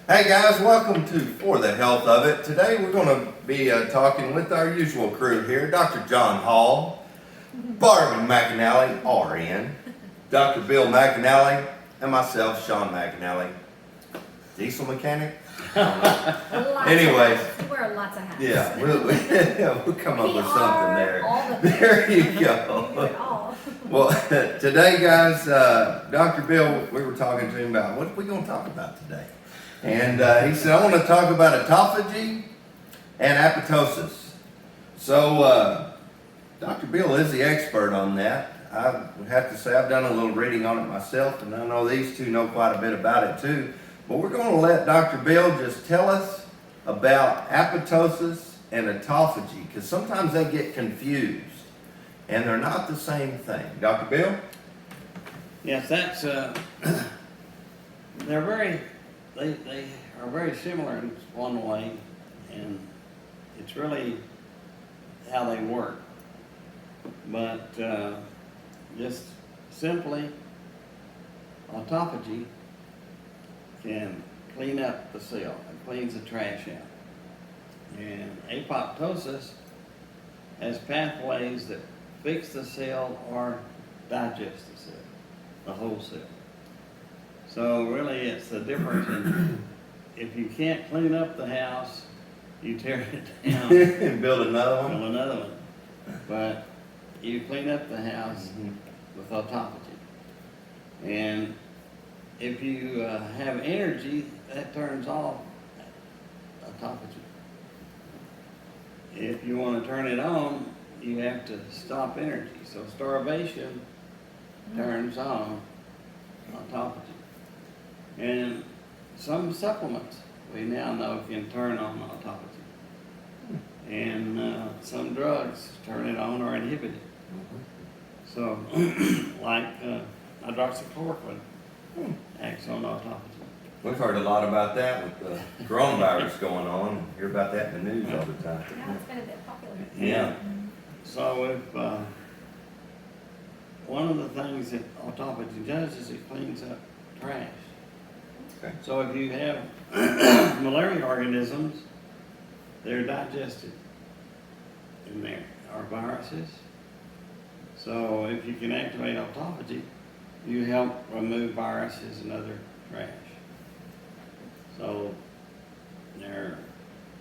Hey guys, welcome to For the Health of It. Today we're going to be talking with our usual crew here, Dr. John Hall, Barbie McAnalley, RN, Dr. Bill McAnalley, and myself, Shawn McAnalley, diesel mechanic. Anyways, we wear lots of hats. Yeah, we'll come up with something there. All the There you We do go. it all. Well, today guys, Dr. Bill, we were talking to him about what are we going to talk about today? And he said, I want to talk about autophagy and apoptosis. So, Dr. Bill is the expert on that. I would have to say I've done a little reading on it myself, and I know these two know quite a bit about it too. But we're going to let Dr. Bill just tell us about apoptosis and autophagy, because sometimes they get confused, and they're not the same thing. Dr. Bill? Yes, that's they are very similar in one way, and it's really how they work. But just simply, autophagy can clean up the cell. It cleans the trash out. And apoptosis has pathways that fix the cell or digest the cell, the whole cell. So really it's the difference in, if you can't clean up the house, you tear it down And build another one? build another one. But you clean up the house with autophagy. And if you have energy, that turns off autophagy. If you want to turn it on, you have to stop energy. So starvation turns on autophagy. And some supplements we now know can turn on autophagy. And some drugs turn it on or inhibit it. So, like hydroxychloroquine acts on autophagy. We've heard a lot about that with the coronavirus going on. Hear about that in the news all the time. Yeah, it's been a bit popular. Yeah. So if one of the things that autophagy does is it cleans up trash. Okay. So if you have malaria organisms, they're digested in there, or viruses. So if you can activate autophagy, you help remove viruses and other trash. So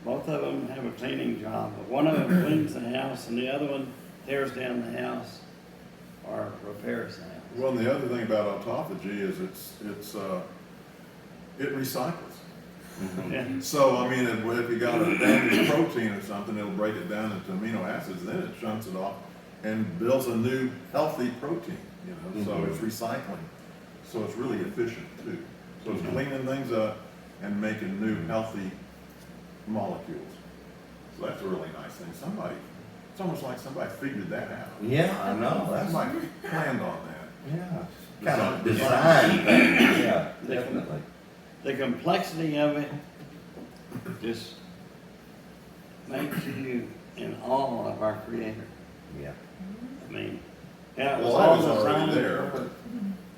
both of them have a cleaning job, but one of them cleans the house and the other one tears down the house or repairs the house. Well, and the other thing about autophagy is it recycles. Yeah. So, I mean, if you got a damaged protein or something, it'll break it down into amino acids, then it chunks it off and builds a new healthy protein, so it's recycling. So it's really efficient too. So it's cleaning things up and making new healthy molecules. So that's a really nice thing. It's almost like somebody figured that out. Yeah, I know. That's Somebody planned on that. yeah. Kind of design thing. Yeah, definitely. The complexity of it just makes you in awe of our Creator. Yeah. I mean, yeah, it was Well, I was all already designed there, for-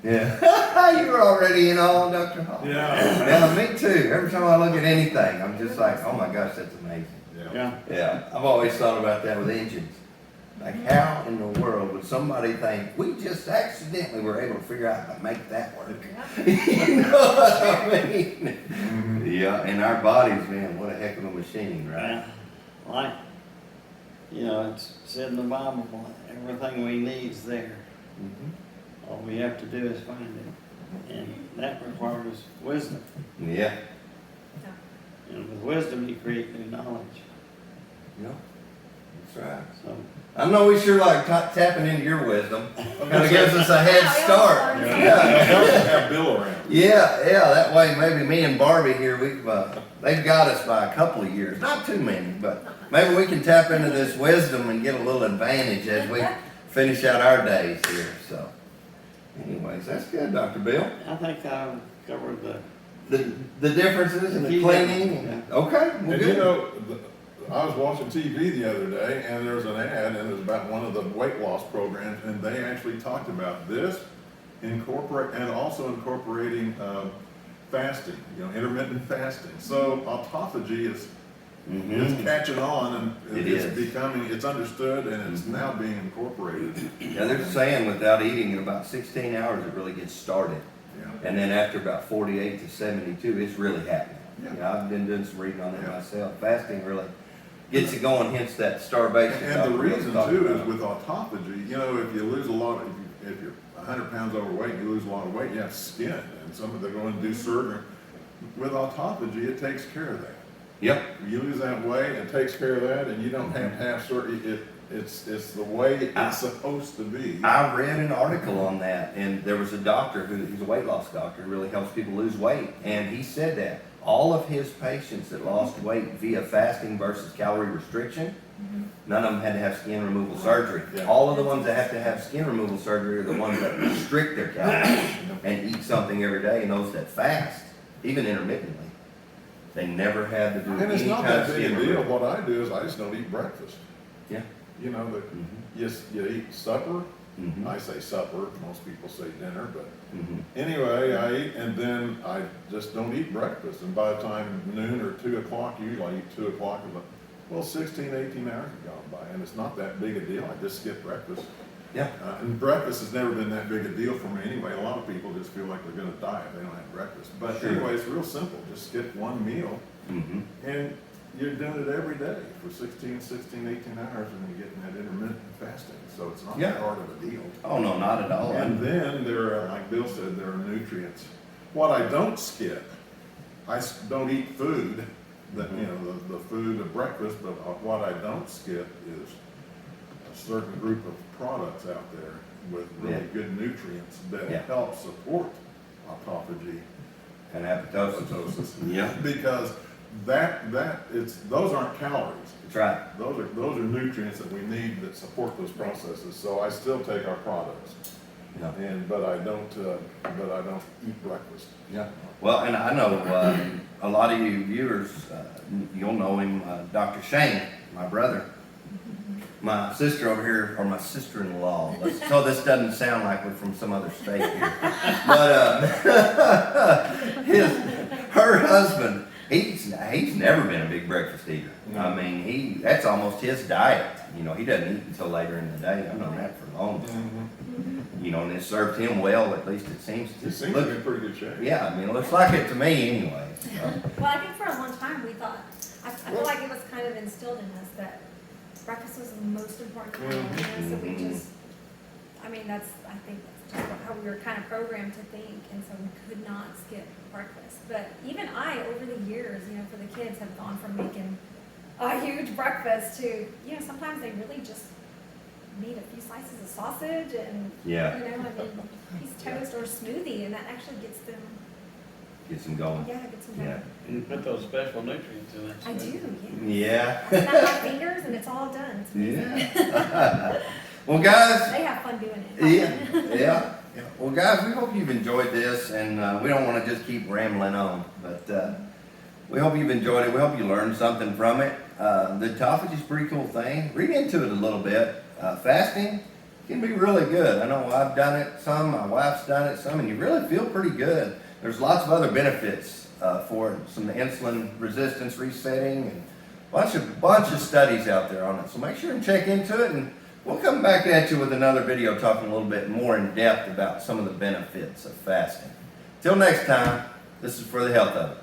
Yeah. You were already in all, Dr. Hall. Yeah. Yeah, me too. Every time I look at anything, I'm just like, oh my gosh, that's amazing. Yeah. Yeah, I've always thought about that with engines. Like, how in the world would somebody think, we just accidentally were able to figure out how to make that work? You know what I mean? Yeah, and our bodies, man, what a heck of a machine, right? Yeah. Like, it's said in the Bible, everything we need is there. Mhm. All we have to do is find it. And that requires wisdom. Yeah, And with wisdom, you create new knowledge. yeah, that's right. So, I know we sure like tapping into your wisdom. Kind of gives us a head start. Yeah. Yeah. It helps to have Bill around. Yeah, that way maybe me and Barbie here, they've got us by a couple of years, not too many, but maybe we can tap into this wisdom and get a little advantage as we finish out our days here. So, anyways, that's good, Dr. Bill. I think I've covered The differences in the key cleaning. difference, Okay, well, And good. I was watching TV the other day, and there's an ad, and it was about one of the weight loss programs, and they actually talked about this, and also incorporating fasting, intermittent fasting. So autophagy is Mhm. catching on, and It it's is. becoming, it's understood, and it's Mhm. now being incorporated. Yeah, they're saying without eating in about 16 hours, it really gets started. Yeah. And then after about 48 to 72, it's really happening. Yeah. You know, I've been doing some reading on that Yeah. myself. Fasting really gets it going, hence that starvation. And the Dr. Bill's reason talking too is about. with autophagy, if you lose a lot, if you're 100 pounds overweight, you lose a lot of weight, you have skin, and some of them are going to do surgery. With autophagy, it takes care of that. Yep. You lose that weight, it takes care of that, and you don't have to have surgery. It's the way it's supposed to be. I read an article on that, and there was a doctor he's a weight loss doctor, who really helps people lose weight, and he said that all of his patients that lost weight via fasting versus calorie restriction, none of them had to have skin removal surgery. Yeah. All of the ones that have to have skin removal surgery are the ones that restrict their calories and eat something every day, and those that fast, even intermittently, they never had to do And it's any not kind that of big a skin deal. removal. What I do is I just don't eat breakfast. Yeah. You eat supper. Mhm. I say supper, most people say dinner, but Mhm. anyway, I eat, and then I just don't eat breakfast. And by the time noon or 2 o'clock, usually I eat 2 o'clock, well, 16, 18 hours have gone by, and it's not that big a deal. I just skip breakfast. Yeah. And breakfast has never been that big a deal for me anyway. A lot of people just feel like they're gonna die if they don't have breakfast. But Sure. anyway, it's real simple. Just skip one meal, Mhm. and you're doing it every day for 18 hours, and you're getting that intermittent fasting. So it's not Yeah. that hard of a deal. Oh no, not at all. And then there are, like Bill said, there are nutrients. What I don't skip, don't eat food, that, the food of breakfast, but what I don't skip is a certain group of products out there with really Yeah. good nutrients that Yeah. help support autophagy, And apoptosis. apoptosis. Yeah. Because those aren't calories. That's right. Those are nutrients that we need that support those processes. So I still take our products, Yeah. but I don't eat breakfast. Yeah. Well, and I know a lot of you viewers, you'll know him, Dr. Shane, my brother. My sister over here, or my sister-in-law. So this doesn't sound like we're from some other state here. But her husband, he's never been a big breakfast eater. I mean, that's almost his diet. He doesn't eat until later in the day. I've known that for a long time. And it served him well, at least it seems to. It seems to be in pretty good shape. Yeah, I mean, it looks like it to me anyway. So. Well, I think for a long time we thought, I feel like it was kind of instilled in us that breakfast was the most important meal. So we just, I think that's just how we were kind of programmed to think, and so we could not skip breakfast. But even over the years, for the kids, have gone from making a huge breakfast to, sometimes they really just need a few slices of sausage and, Yeah. a piece of toast or a smoothie, and that actually gets them, Get some going. gets them Yeah. going. And you put those special nutrients in that. I do, stuff. yeah. Yeah. Snap my fingers and it's all done. It's amazing. Yeah. Well, guys. They have fun doing it. Yeah. Well, guys, we hope you've enjoyed this, and we don't want to just keep rambling on, but we hope you've enjoyed it. We hope you learned something from it. The autophagy is a pretty cool thing. Read into it a little bit. Fasting can be really good. I know I've done it some, my wife's done it some, and you really feel pretty good. There's lots of other benefits for it. Some insulin resistance resetting, and bunch of studies out there on it. So make sure and check into it, and we'll come back at you with another video talking a little bit more in depth about some of the benefits of fasting. Till next time, this is For the Health of It.